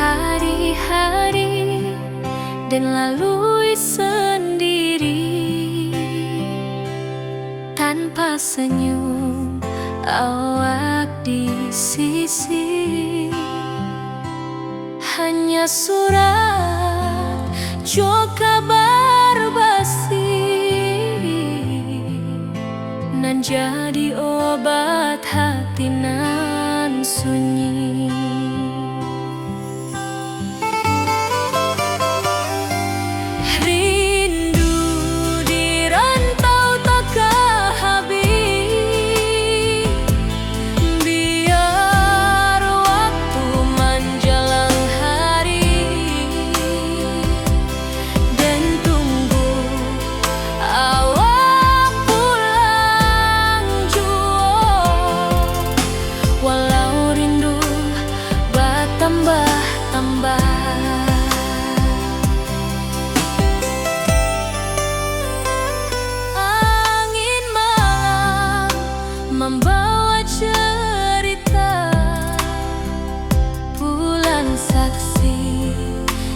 hari-hari dan lalui sendiri tanpa senyum awak di sisi. Hanya surat jo kabar basi nan jadi obat hati nan sunyi. Rindu di rantau takkan habis, biar waktu menjelang hari dan tunggu awak pulang jua. Walau rindu bertambah-tambah, angin malam membawa cerita, bulan saksi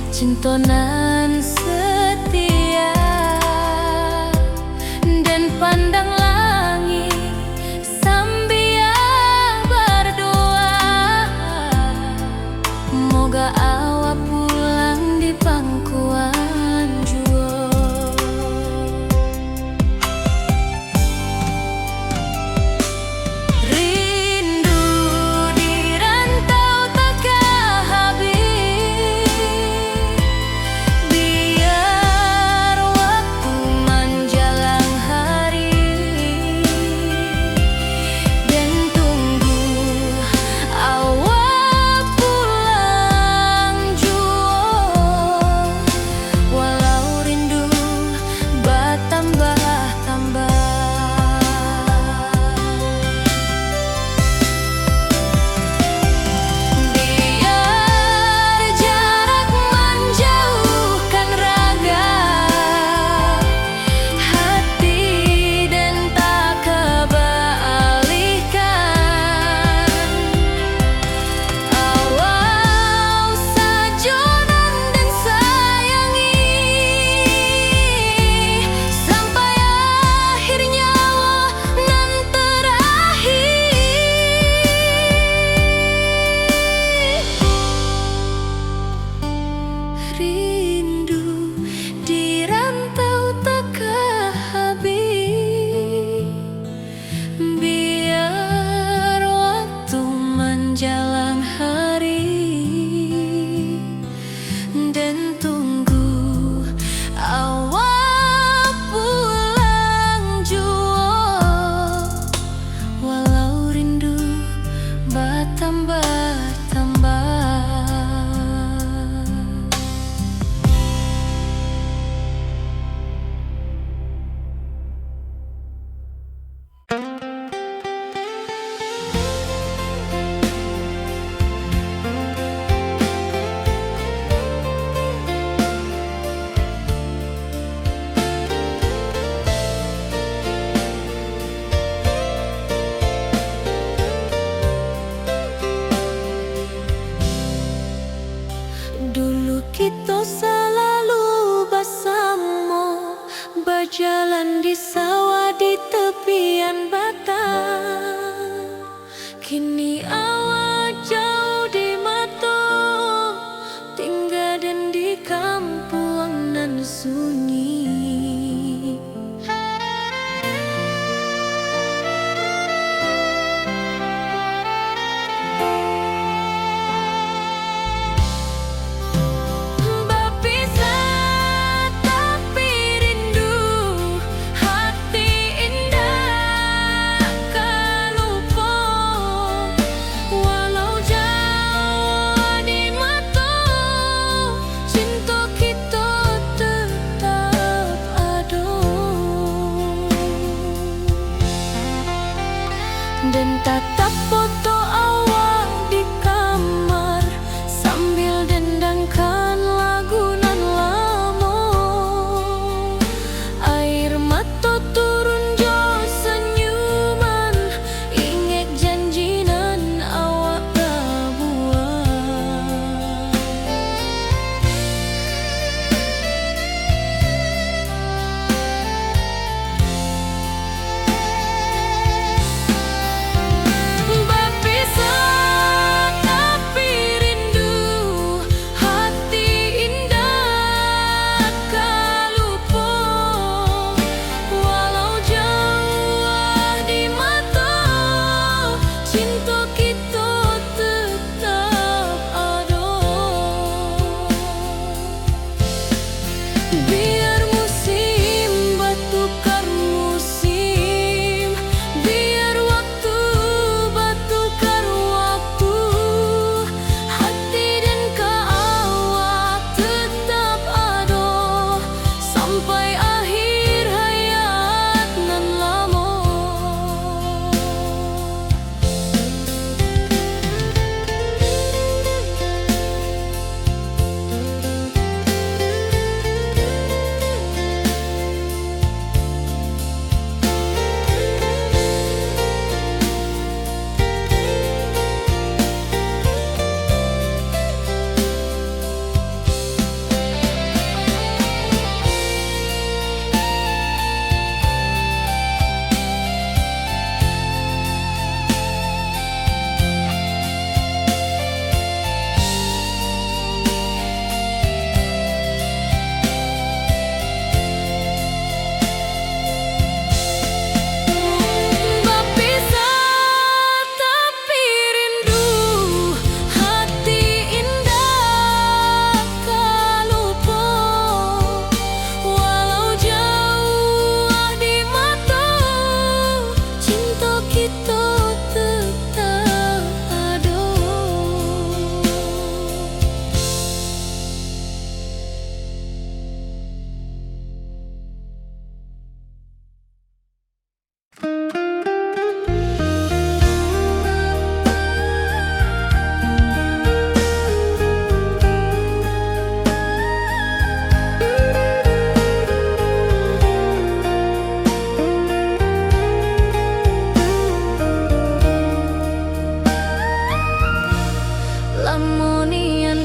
cintonan setia, dan pandang langit sambil berdoa, moga awak pulang di pangkuan jua. Rindu di rantau takkan habis, biar waktu menjelang hari dan tunggu awak pulang jua. Walau rindu bertambah-tambah, biar jarak menjauhkan raga hati dan tak kebalihkan. Awal sajonan dan sayangi sampai akhir nyawa nan terakhir. Rindu di rantau takkan habis, biar waktu menjelang hari dan tunggu awak pulang jua. Walau rindu bertambah-tambah. Dulu kita selalu bersama, berjalan di sawah di tepian batang. Kini awak jauh di mata, tinggal dan di kampung nan sunyi. Berpisah tapi rindu hati indah.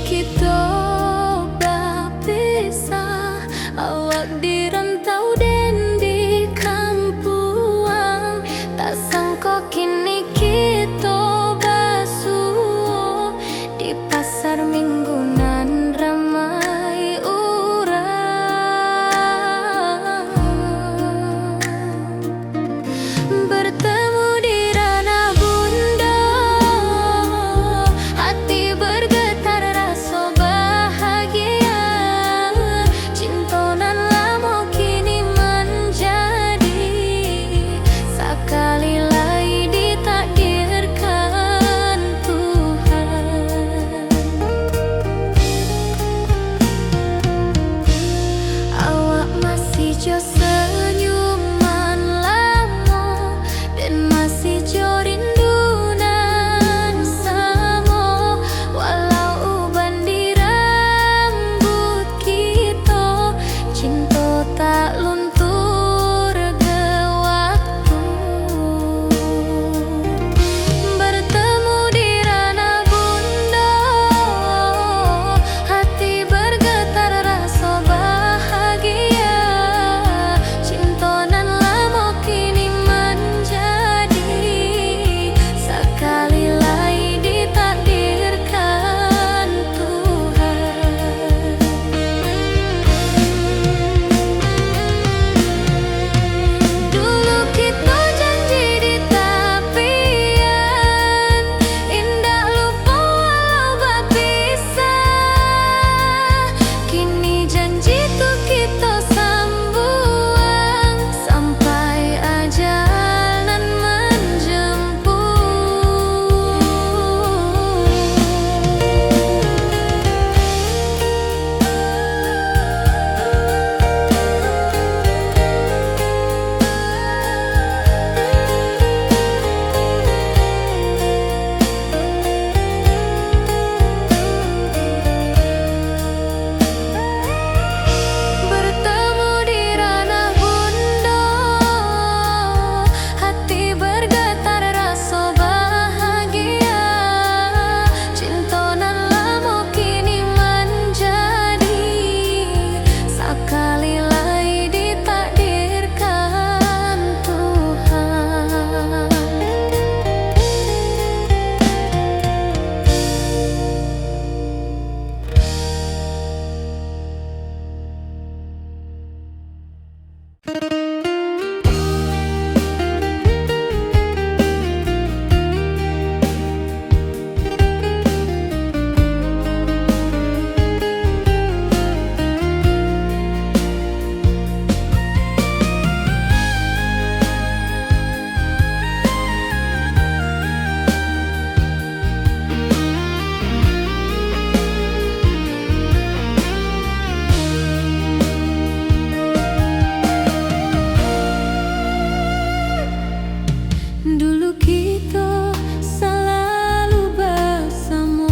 kita berpisah, awak di rantau dan di kampuang. Tak sangka kini kita basuh di pasar minggunan ramai orang. Bertemu di ranah bunda, hati bergetar rasa bahagia. Cinta nan lama kini menjadi sekali lagi ditakdirkan Tuhan. Awak masih jo senyuman lama dan masih jo rindunan sama. Walau uban di rambut kita, cinta tak luntur ke waktu. Bertemu di ranah bunda, hati bergetar rasa bahagia. Cinta nan lama kini menjadi sekali lagi ditakdirkan Tuhan. Dulu kita janji di tepian, indah lupa walau berpisah. Kini janji tuh kita sambung sampai ajal nan bertemu di ranah bunda, hati bergetar rasa bahagia. Cinta nan lama kini menjadi sekali lagi ditakdirkan Tuhan. Dulu kita selalu bersama,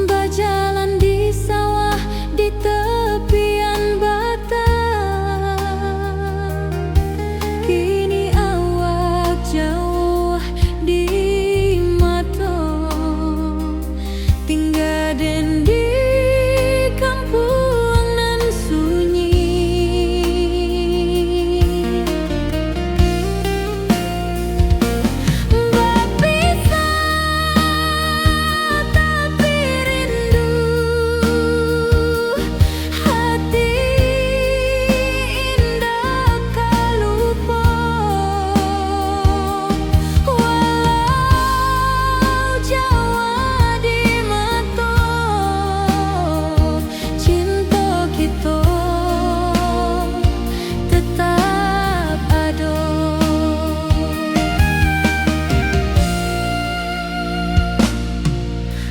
berjalan di sawah di tepian batang. Kini awak jauh di mata, tinggal dan di kampung nan sunyi.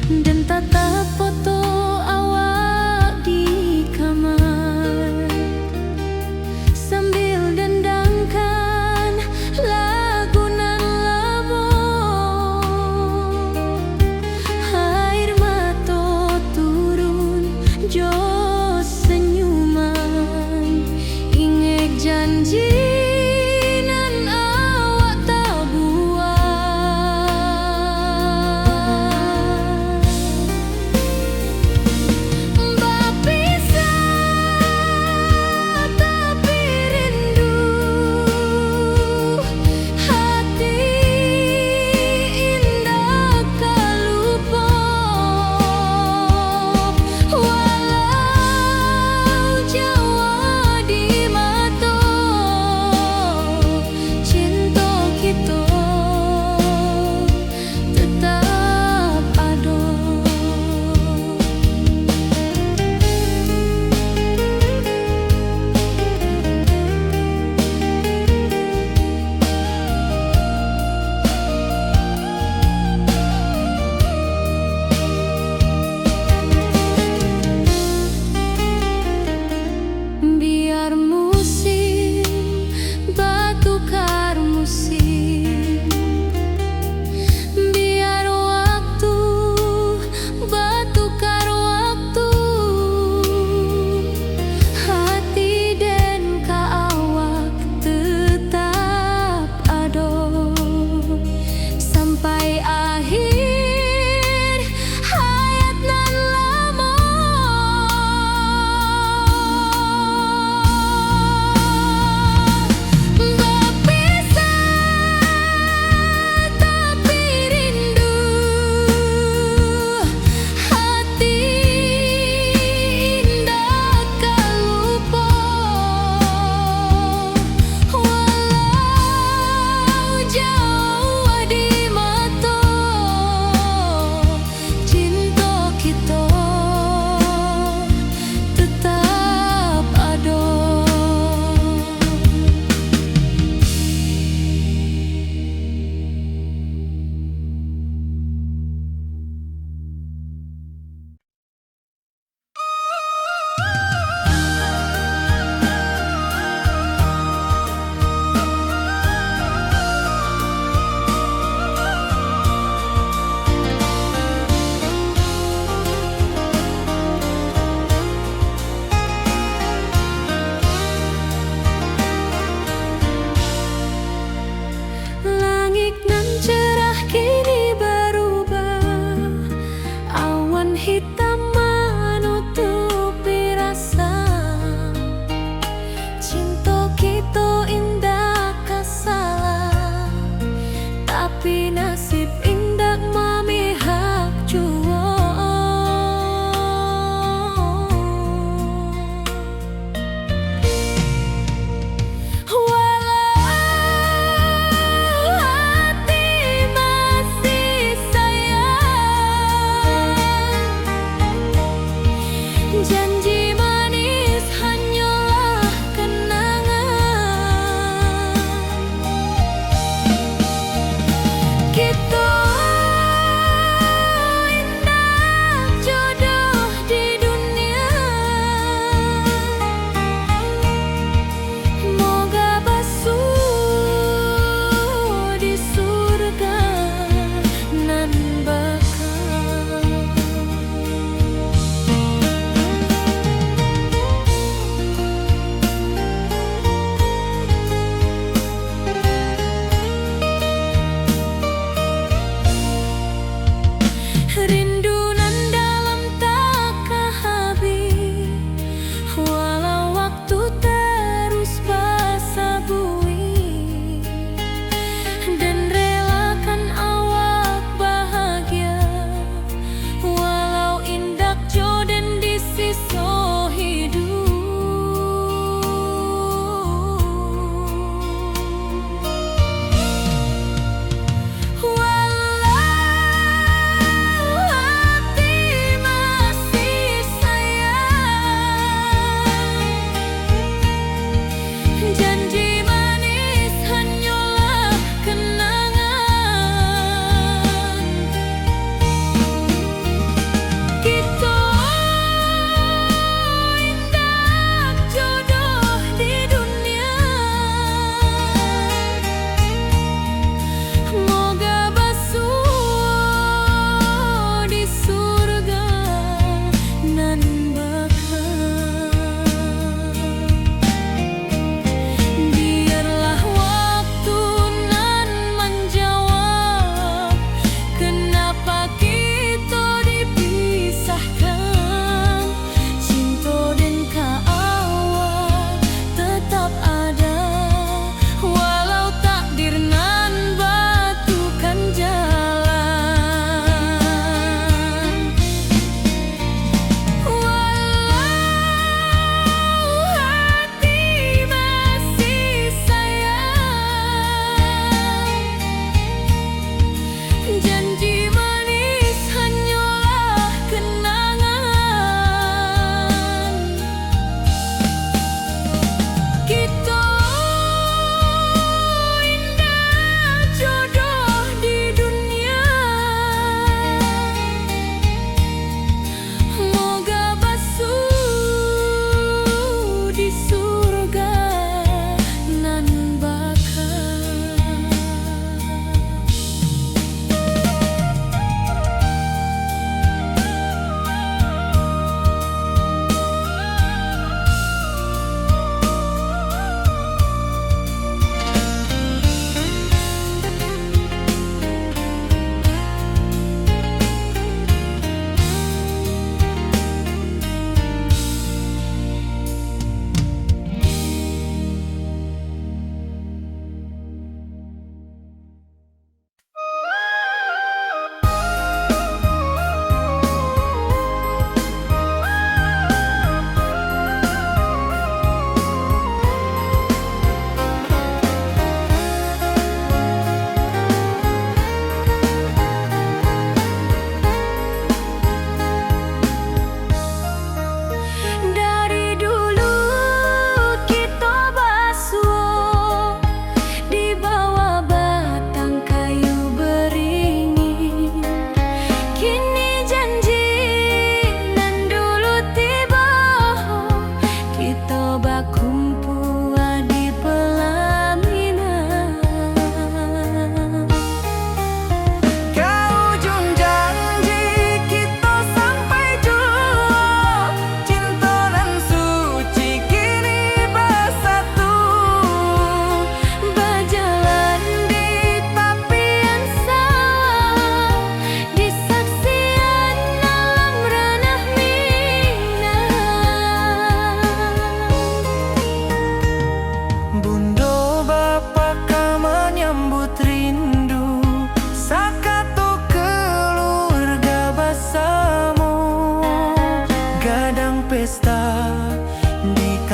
Dan tatap foto awak di kamar sambil dendangkan lagu nan lama. Air mata turun jo senyuman, ingat janji nan awak tak buat. hitam menutupi rasa. Cinta kita indah kasalah, tapi nasib indah memihak jua.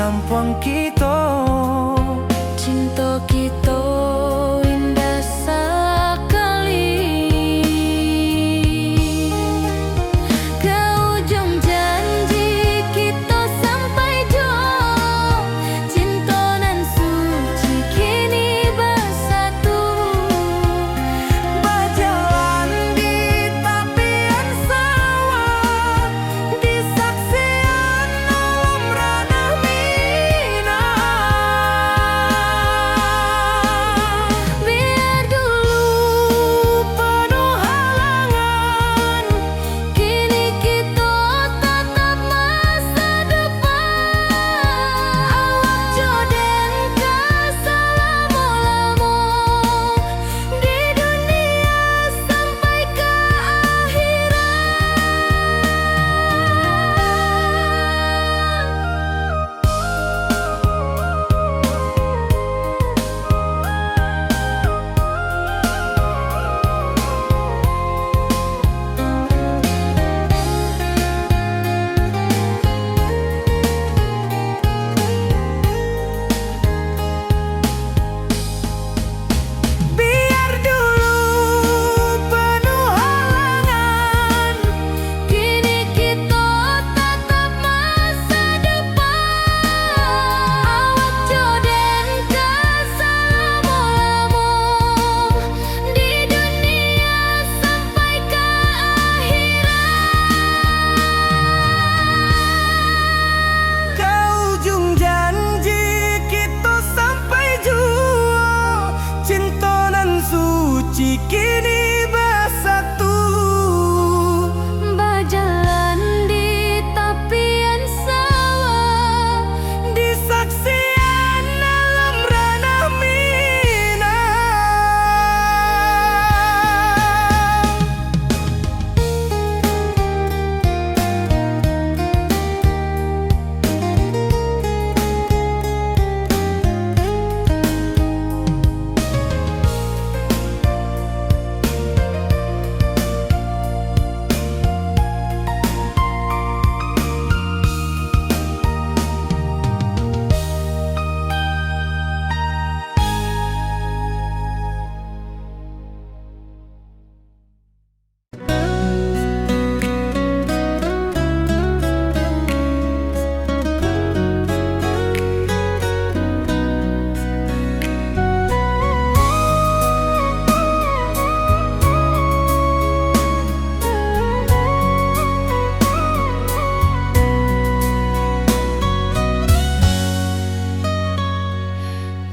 kampung kita. Cinta kita indah sekali. Ke ujung janji kita sampai jauh. Cinta nan suci kini bersatu. Berjalan di tepian sawah, di saksian alam ranah minang. Biar dulu penuh halangan, kini kita tatap masa depan. Awak joden ke selama-lama di dunia sampai ke Biar dulu penuh halangan, kini kita tatap masa depan. Awak joden ke selama-lama di dunia sampai ke ke ujung janji kita sampai jua. Cinta nan suci kini bersatu. berjalan di tepian sawah. Di saksian alam ranah minang.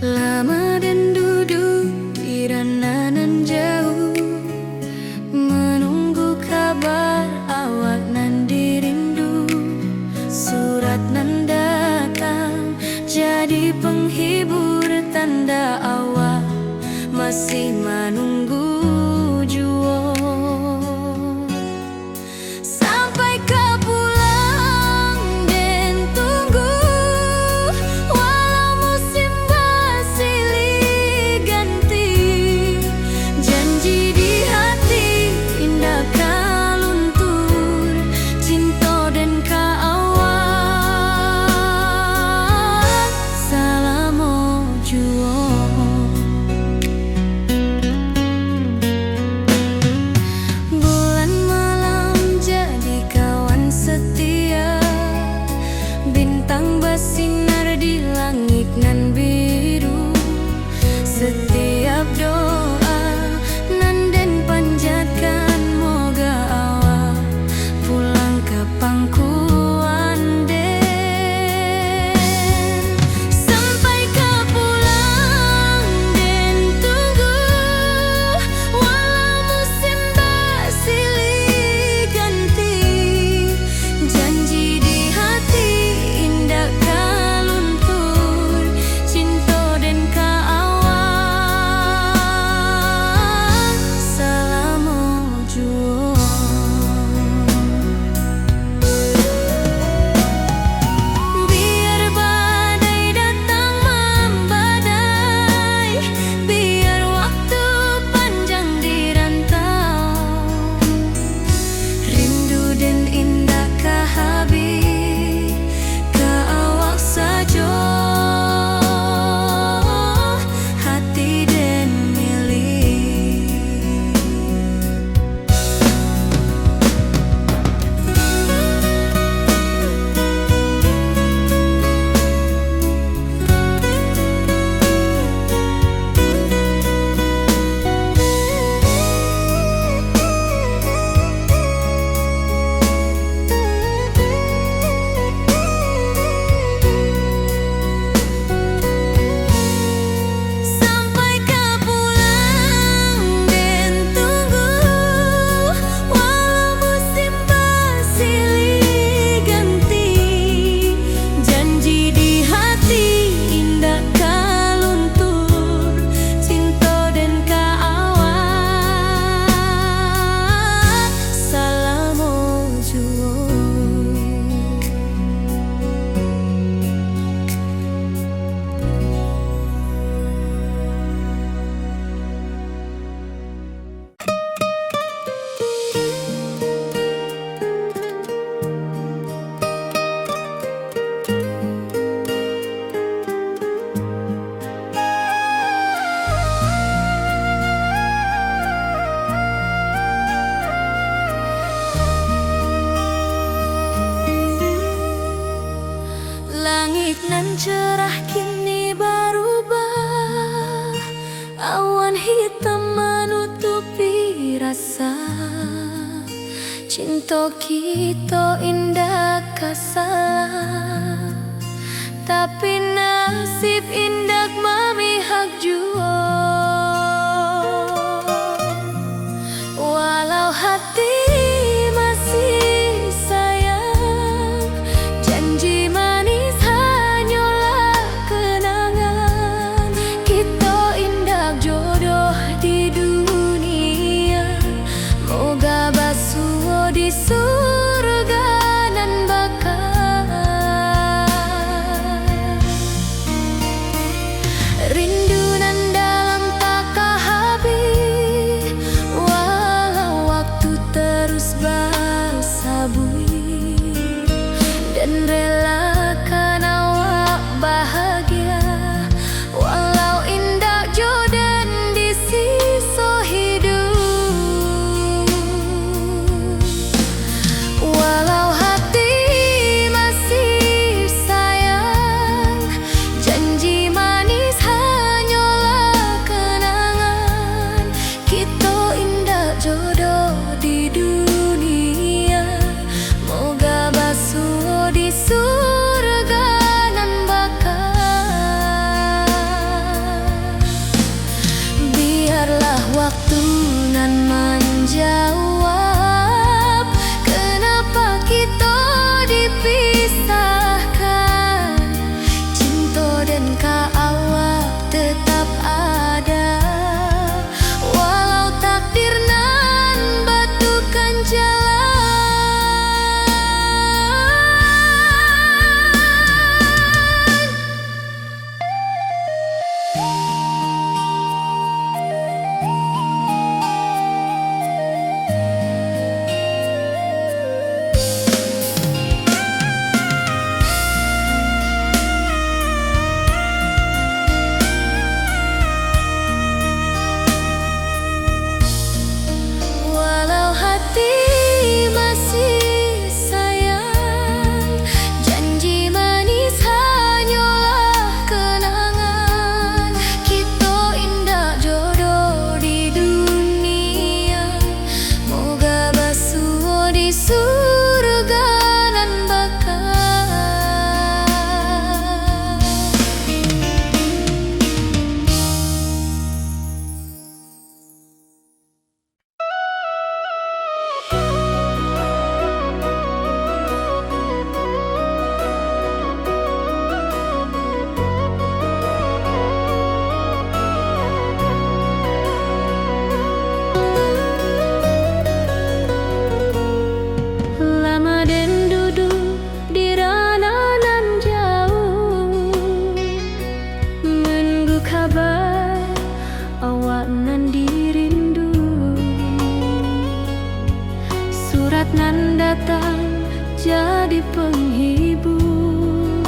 Lama dan duduk di ranah nan jauh, menunggu kabar awak nan dirindu. Surat nan datang jadi penghibur, tanda awak masih menunggu jua. Sampai kau pulang dan tunggu, walau musim bersilih ganti. Janji di hati indah kau luntur, cinta dan kau awak selama jua. Cinta kita indah kasalah, tapi nasib indah memihak jua. Walau hati masih sayang, janji manis hanyalah kenangan. Kita indah jodoh di dunia, moga basuh di surga nan bakal. Rindu nan dalam tak habis, walau waktu terus bersabui, dan relakan awak bahagia walau indah jodan di sisa hidup. Walau hati masih sayang, janji manis hanyalah kenangan. Kita indah jodoh di dunia, moga basuh di surga nan bakal. Biarlah waktu nan menjawab kenapa kita dipisahkan. Cinta dan awak tetap ada, walau takdir nan batukan jalan. Walau hati masih sayang, janji manis hanyalah kenangan. Kita indah jodoh di dunia, moga basuh di surga nan bakal. Lama den duduk di ranah nan jauh, menunggu kabar awak nan dirindu. Surat nan datang jadi penghibur,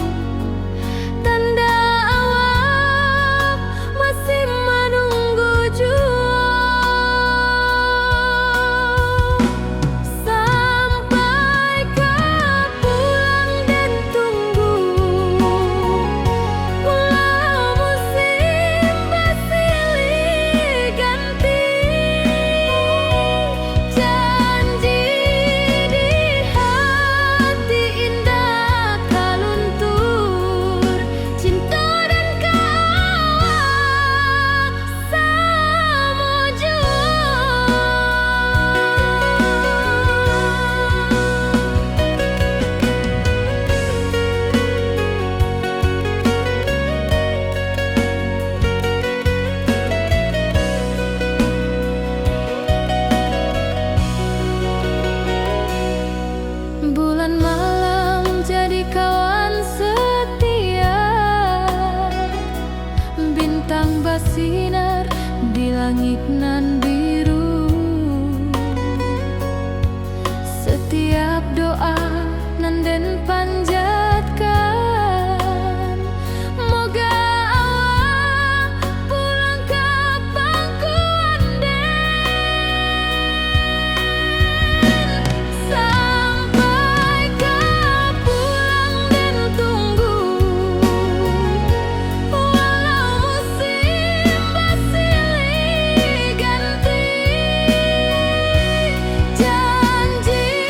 tanda awak masih menunggu jua. Sampai kau pulang dan tunggu, walau musim bersilih ganti, janji di hati indah kaluntur. Cinta dan awak sama jua. Bulan malam jadi kawan setia, bintang bersinar di langit nan biru. Setiap doa nan den panjatkan, moga awak pulang ke pangkuan den. Sampai kau pulang dan tunggu, walau musim bersilih ganti, janji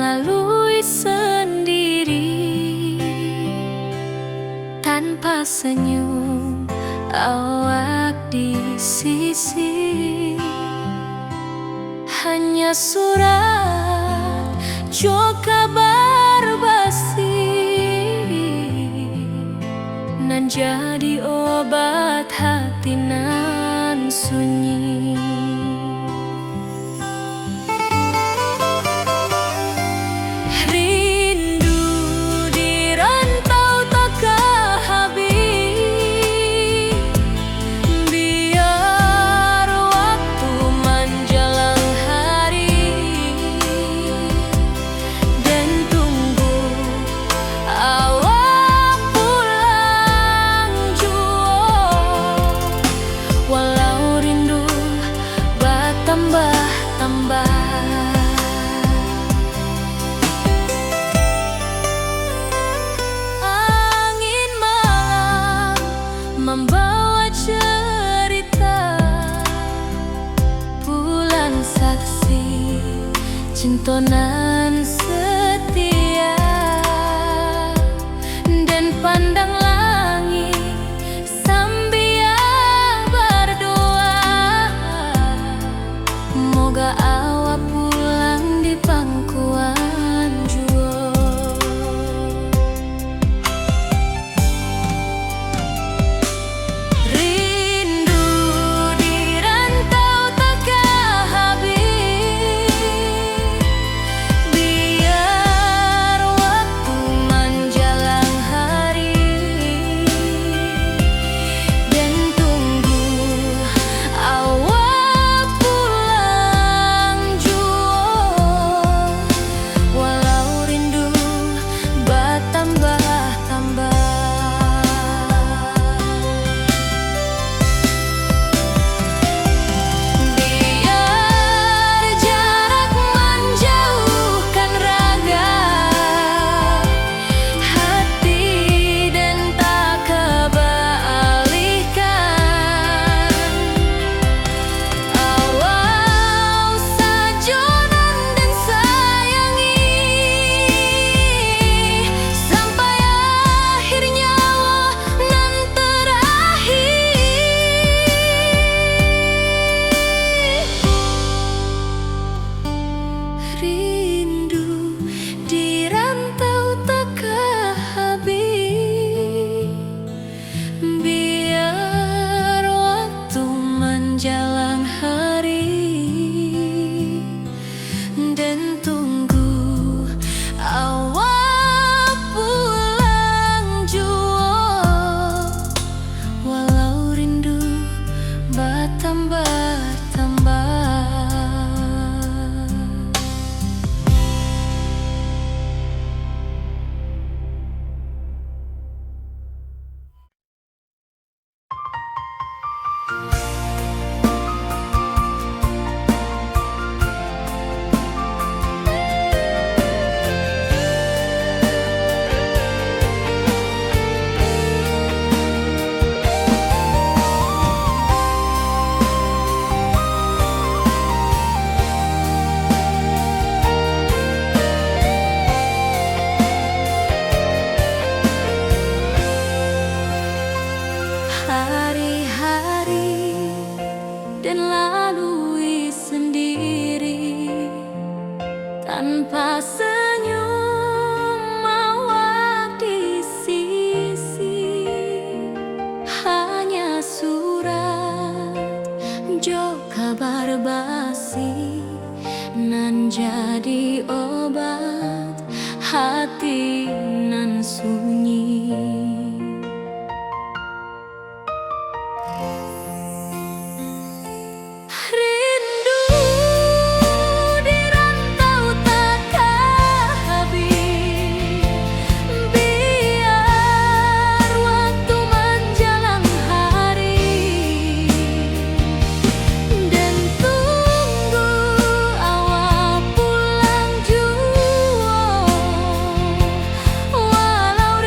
lalui sendiri tanpa senyum awak di sisi. Hanya surat jo kabar basi nan jadi obat hati nan sunyi. Rindu di rantau takkan habis, biar waktu menjelang hari dan tunggu awak pulang jua. Walau rindu bertambah-tambah, angin malam membawa cerita, bulan saksi cinta nan setia, dan pandang langit sambil berdoa, moga awak pulang di pangkuan jua. Rindu di rantau takkan habis, biar waktu menjelang hari dan tunggu awak pulang jua. Walau rindu bertambah-tambah, biar jarak menjauhkan raga hati dan tak kebalihkan. Awal sajonan dan sayangi sampai akhir nyawa nan terakhir. Rindu di rantau takkan habis, biar waktu menjelang hari dan tunggu awak pulang jua. Walau rindu bertambah-tambah. Hari-hari dan lalui sendiri tanpa senyum awak di sisi. Hanya surat jo kabar basi nan jadi obat hati nan sunyi. Rindu di rantau takkan habis, biar waktu menjelang hari dan tunggu awak pulang jua. Walau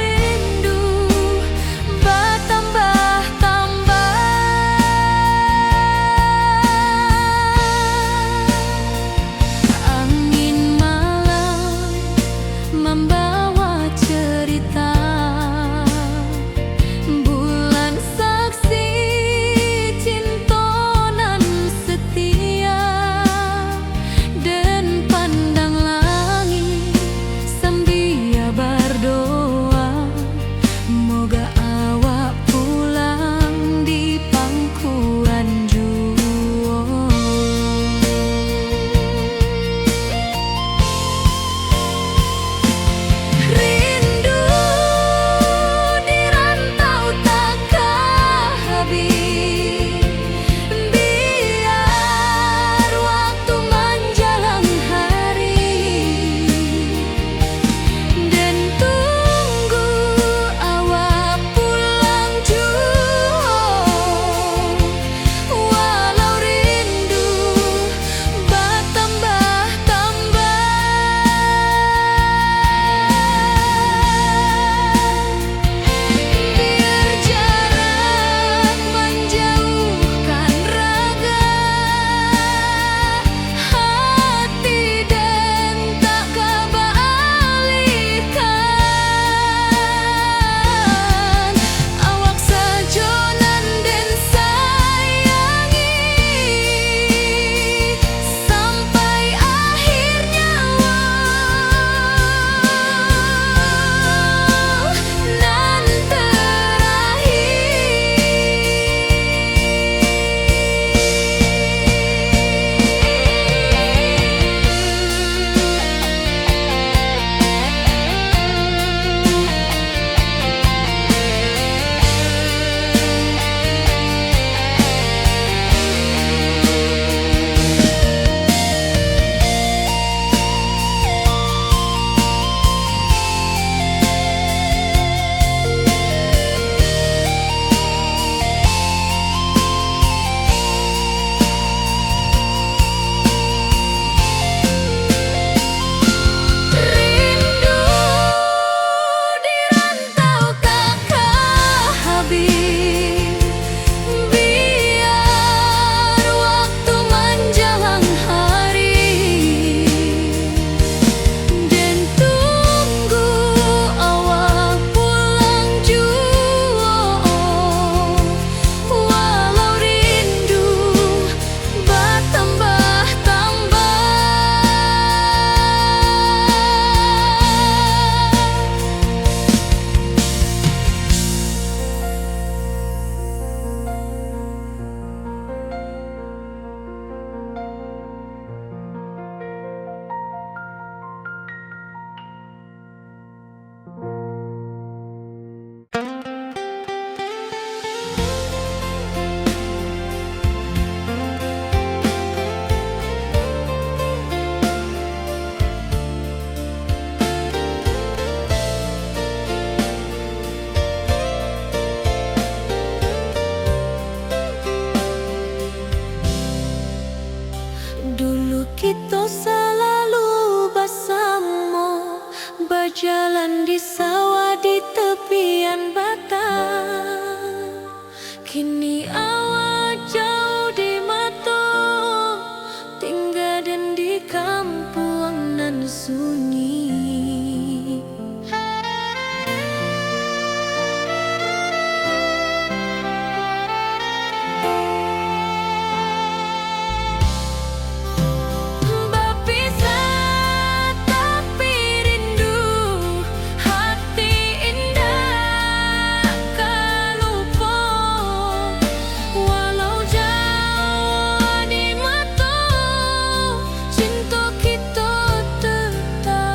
berjalan di sawah di tepian batang. Kini awak jauh di mata, tinggal dan di kampung nan sunyi. Berpisah tapi rindu, hati indah tak lupa. Walau jauh di mata, cinta kita tetap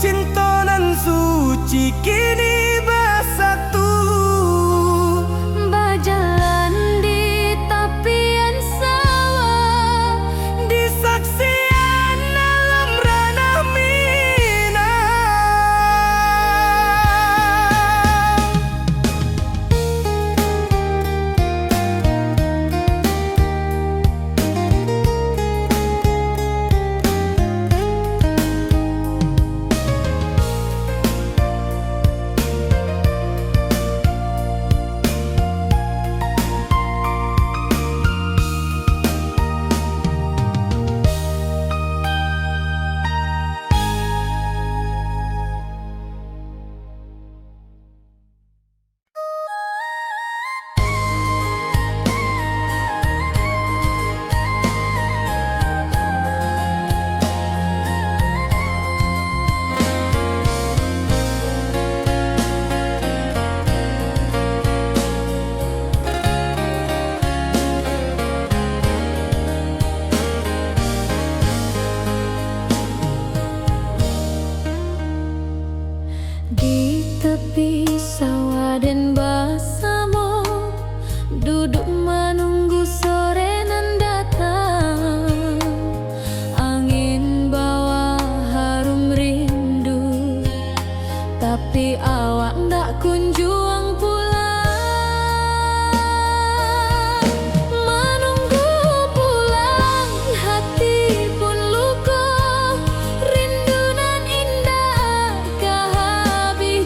cinta nan suci kini bersatu. Berjalan di tepian sawah, Di saksian alam ranah Minang. di tepi sawah dan bersama, duduk menunggu sore nan datang. Angin bawa harum rindu, tapi awak ndak kunjung pulang. Menunggu pulang, hati pun luka, rindu nan indah kehabisan.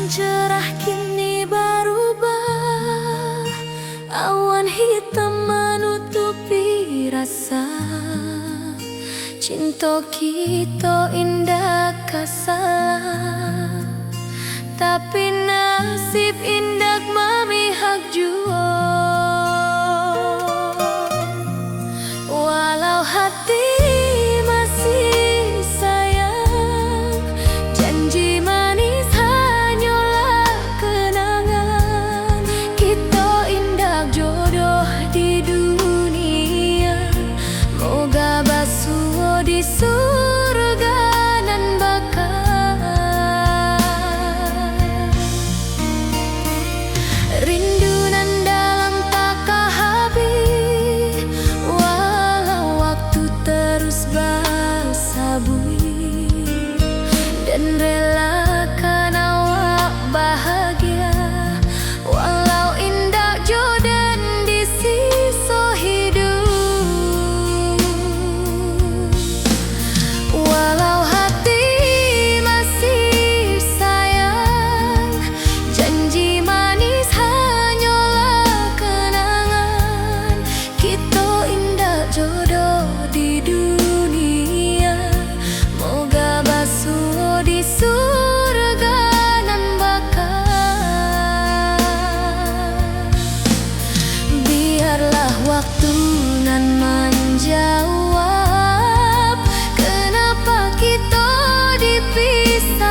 cerah kini berubah, awan hitam menutupi rasa. Cinta kita indah kasalah, tapi nasib indah memihak jua. Walau hati masih sayang, janji manis hanyalah kenangan. Kita indah jodoh di dunia, moga basuh di surga nan bakal. Rindu nan dalam tak habis, walau waktu terus bersabui, dan relakan awak bahagia, walau indah jodan di sisa hidup. Walau hati masih sayang, janji manis hanyalah kenangan. Kita indah jodoh di dunia, moga basuh di surga nan bakal. Biarlah waktu nan menjawab, kenapa kita dipisahkan.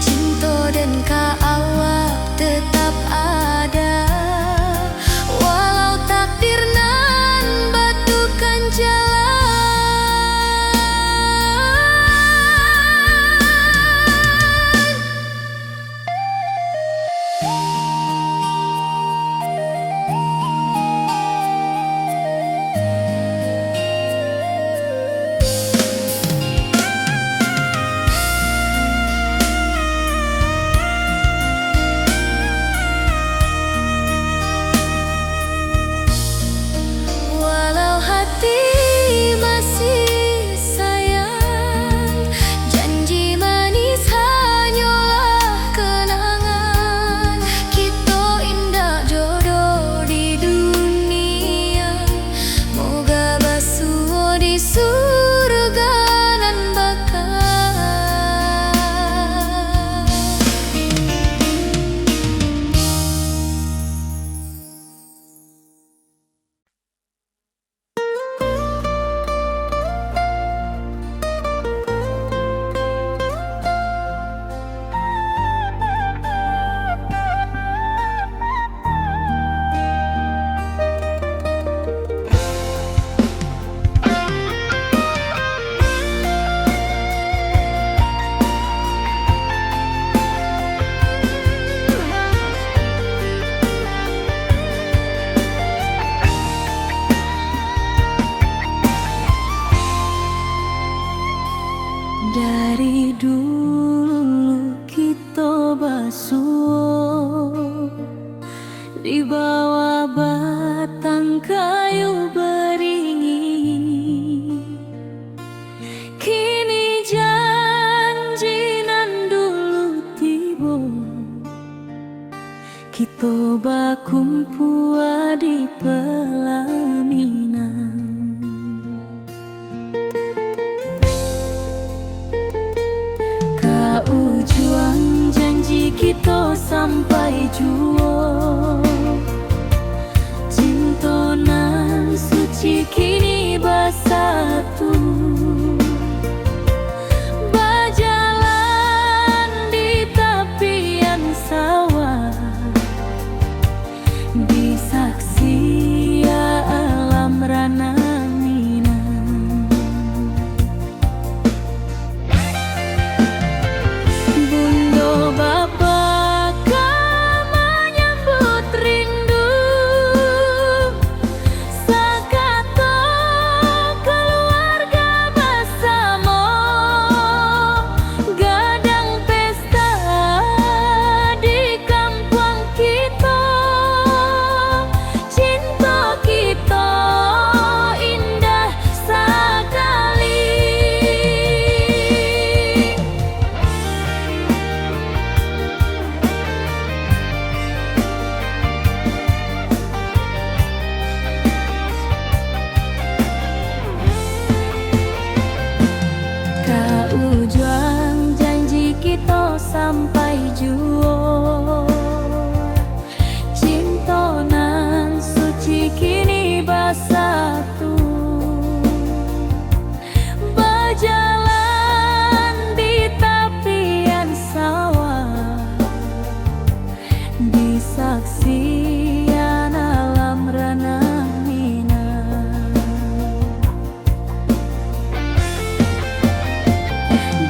Cinta dan awak tetap ada, walau takdir nan batukan jalan. Walau hati masih sayang, janji manis hanyalah kenangan. Kita indah jodoh di dunia, moga basuh di surga nan bakal. Dari dulu kita basuh di bawah batang kayu beringin. Kini janji nan dulu tiba, kita bakumpul di pelaminan. Ujung janji kita sampai jua, cinta nan suci kini bersatu. Berjalan di tepian sawah, disaksi alam rana Minang. Bunda bapa kau menyambut rindu, sakato sampai jua. Cinta nan suci kini bersatu, berjalan di tepian sawah, di saksian alam ranah minang.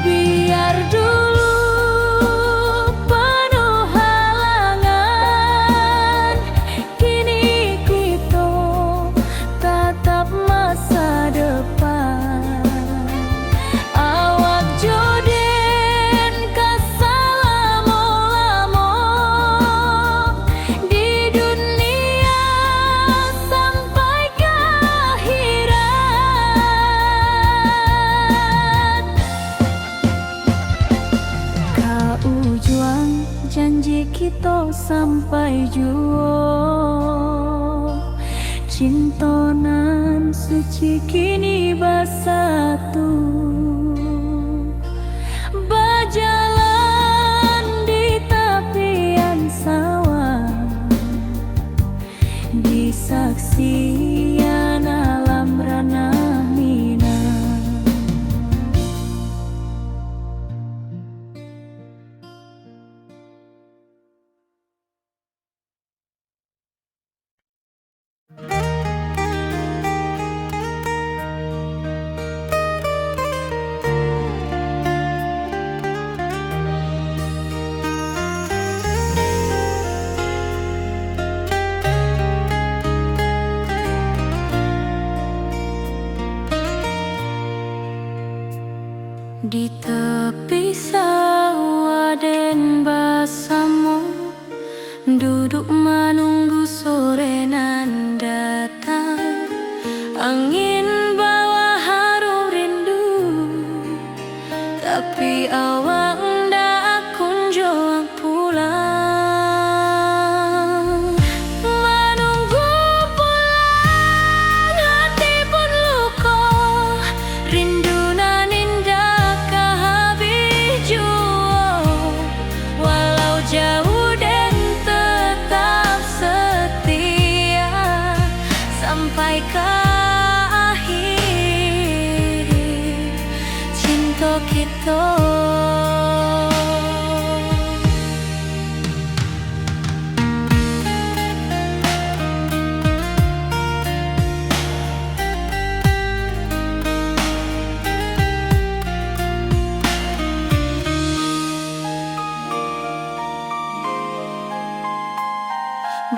Biar dulu penuh halangan, kini kita tatap masa depan. Awak joden kesalamo-lamo di dunia sampai ke akhirat. Kaujuang janji kita sampai jua, cinta nan suci kini bersatu, berjalan di tepian sawah, di saksian alam ranah minang. Di tepi sawah den bersama, duduk menunggu sore nan datang. Angin bawa harum rindu, tapi awak ndak kunjung pulang. Menunggu pulang hati pun luka, rindu nan indah kehabis jua. Walau jauh dan tetap setia sampai ke akhir cinta kita.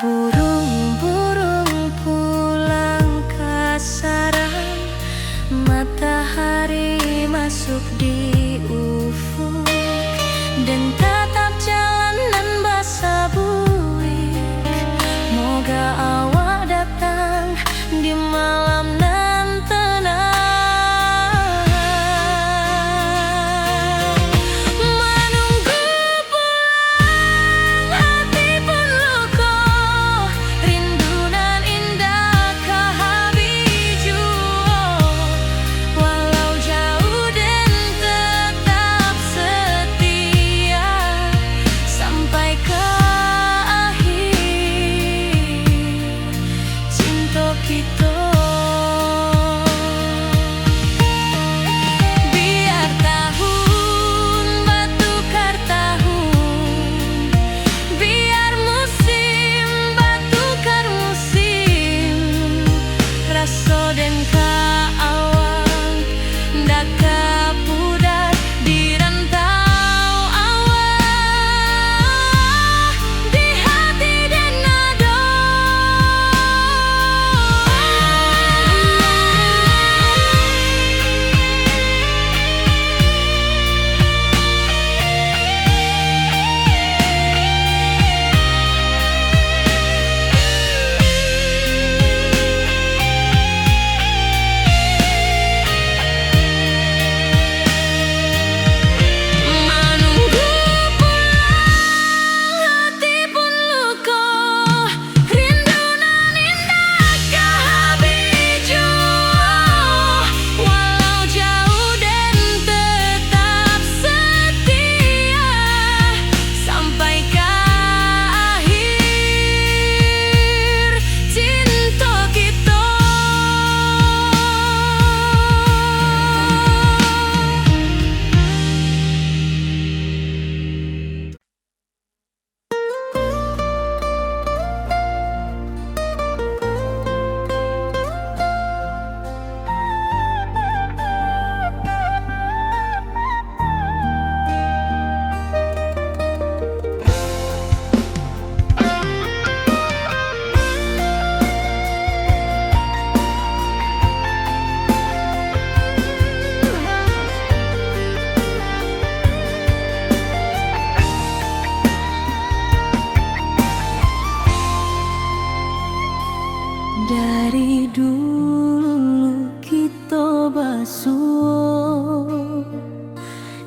Burung-burung pulang ke sarang, matahari masuk di ufuk, dan tatap jalanan basah buik. Moga awak datang di malam nan tenang. Menunggu pulang hati pun luka, rindu nan indah kehabis jua. Walau jauh dan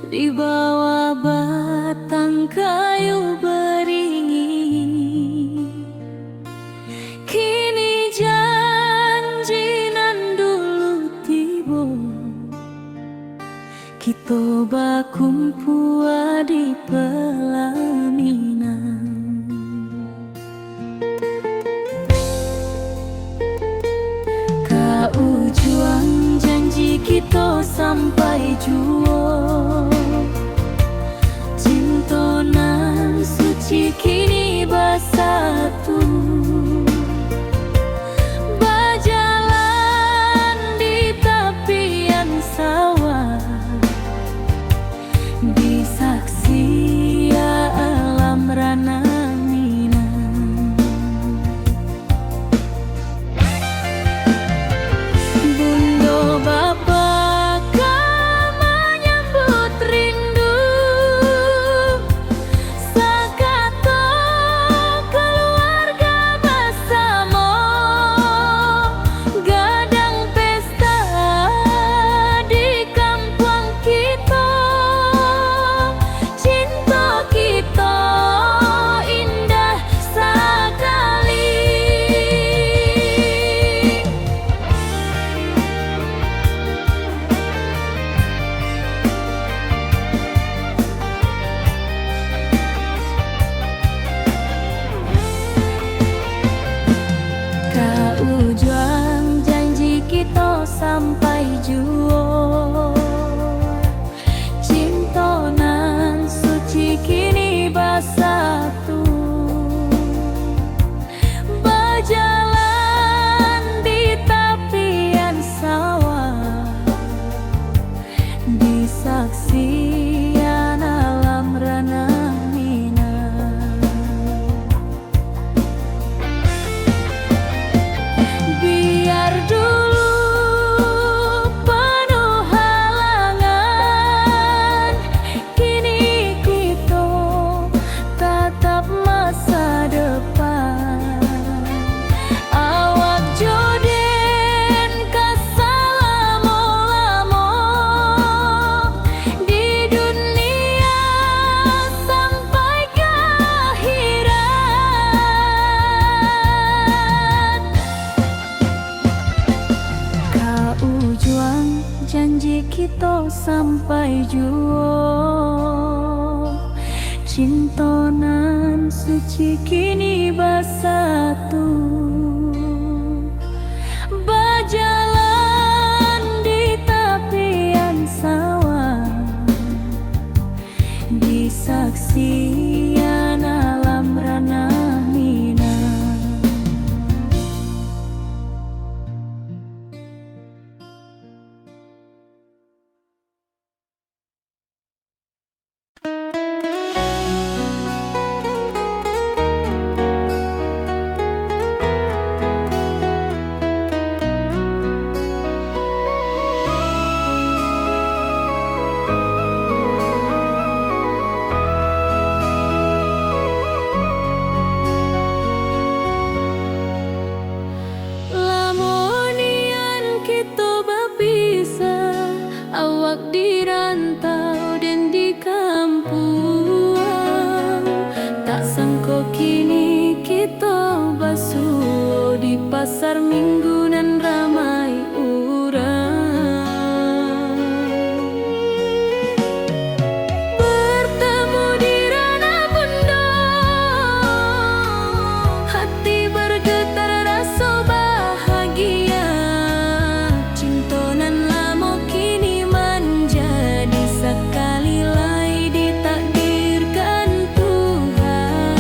di bawah batang kayu beringin. Kini janji nan dulu tiba, kita bakumpul di pelaminan. Kau juang janji kita sampai jua, cinta nan suci kini bersatu. Berjalan di tepian sawah, di saksi alam rana Minang. Bunda bapa kau menyambut rindu, sekata keluarga bersama, gadang pesta di kampung kita. Cinta kita indah sekali. Kau juang janji kita sampai jua, cinta nan suci kini bersatu. Berjalan di tepian sawah, di saksian alam rana Minang. Biar dulu penuh halangan, kini kita tatap masa depan. Awak joden kesalamo-lamo di dunia sampai ke akhirat. Kau juang janji kita sampai jua, cinta nan suci kini bersatu. Berjalan di tepian sawah, di saksian alam rana Minang. Lamonian kita berpisah, awak di rantau dan di kampung. Tak sangka kini kita basuh di pasar minggu nan ramai urang. Bertemu di ranah bunda, hati bergetar rasa bahagia. Cinta nan lama kini menjadi sekali lagi ditakdirkan Tuhan.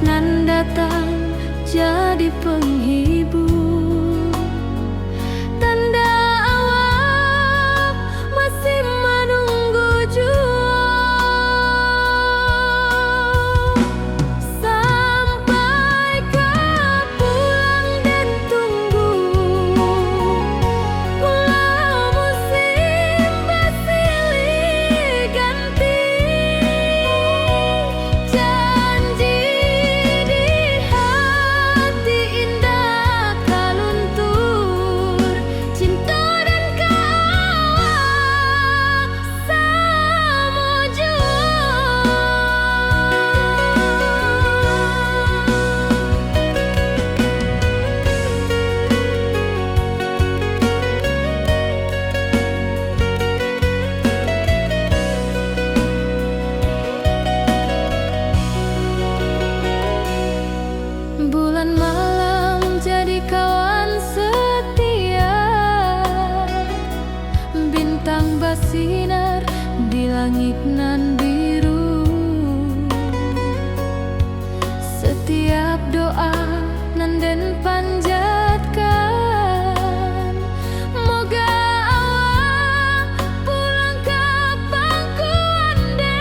nan datang jadi penghibur. Tanda awak masih menunggu jua, sampai kau pulang dan tunggu. Pulau musim bersilih ganti, janji di hati indah kaluntur. Cinta dan kawak sama jua. Bulan malam jadi kawan setia, bintang bersinar di langit nan biru. Setiap doa nan den panjatkan, moga awak pulang ke pangkuan den.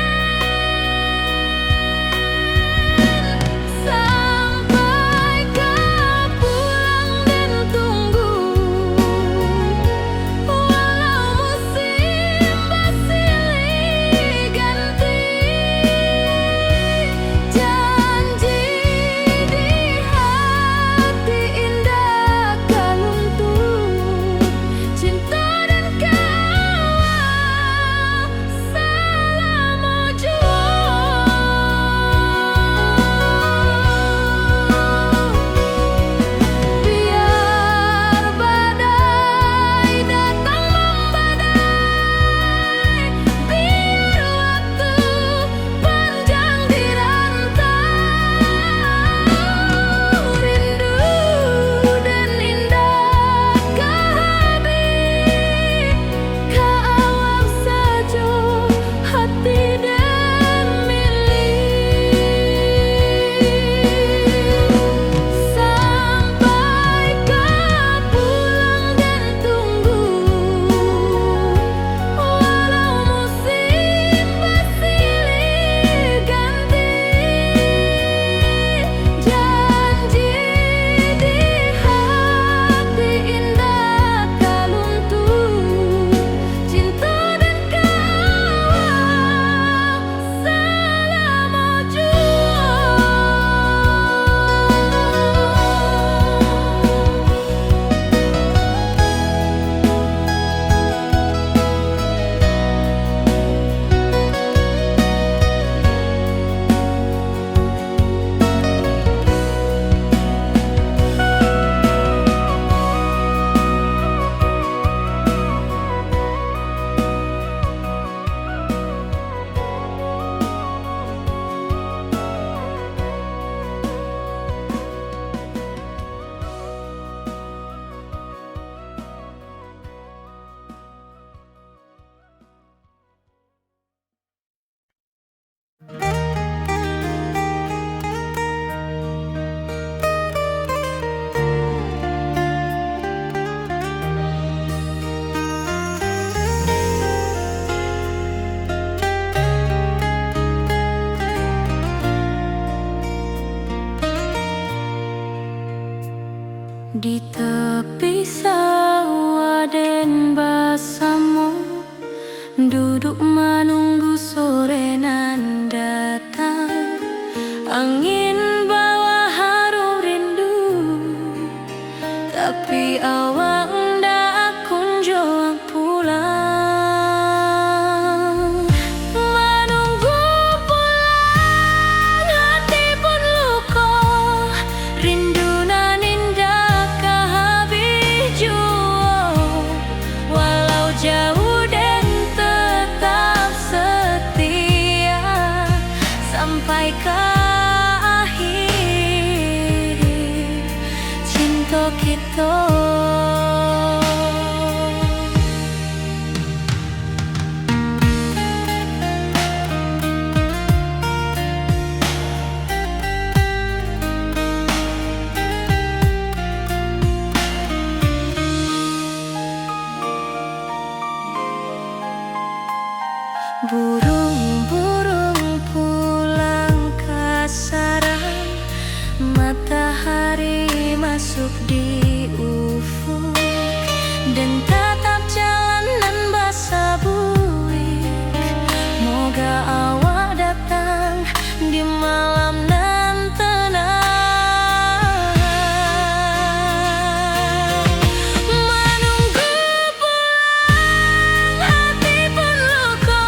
Sampai kau pulang dan tunggu, walau musim bersilih ganti, janji di hati indah kaluntur. Cinta dan kawak selama jua. Biar badai datang membadai, biar waktu panjang dirantau, rindu dan indah kehabis, kawak saja hati dan milik. Sampai kau pulang dan tunggu, walau musim bersilih ganti, janji di hati indah kaluntur. Cinta dan kawak selama jua. Di tepi sawah den basamu, duduk menunggu sore nan datang. Angin bawa harum rindu, tapi awak ndak kunjung pulang. Menunggu pulang hati pun luka, rindu nan indah kehabis jua. Walau jauh dan tetap setia. Burung-burung pulang ke sarang, matahari masuk di ufuk, dan tatap jalanan basah buik. Moga awak datang di malam nan tenang, menunggu pulang hati pun luka,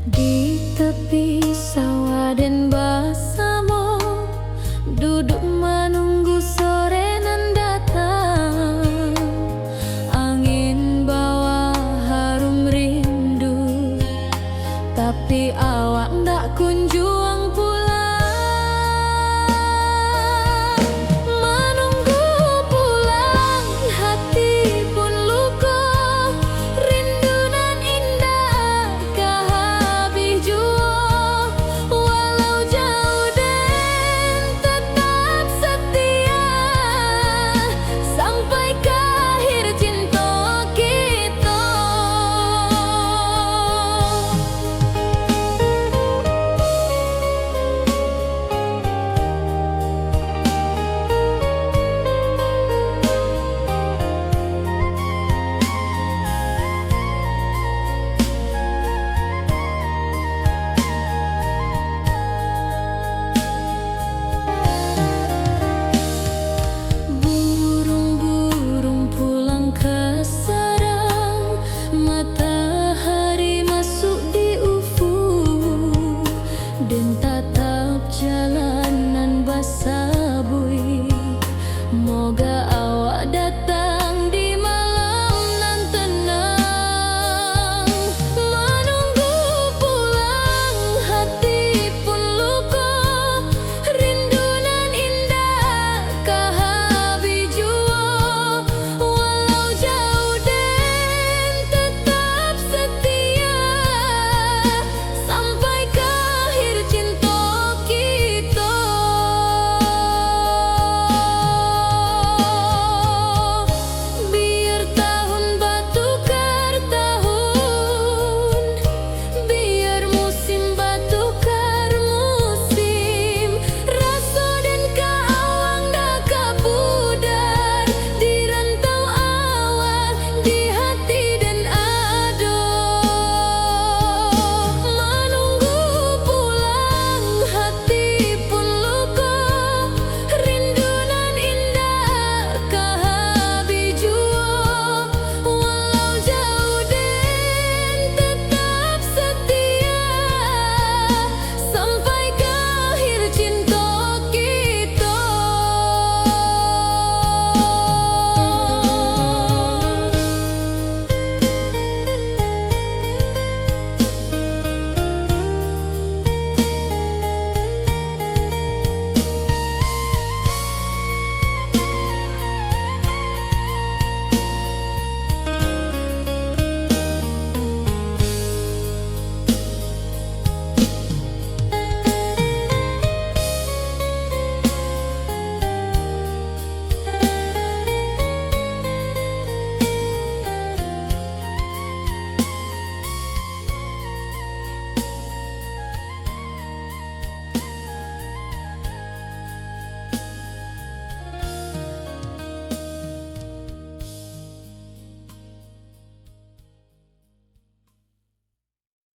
Di tepi sawah dan bersama duduk menunggu sore nan datang. Angin bawa harum rindu, tapi awak tak kunjung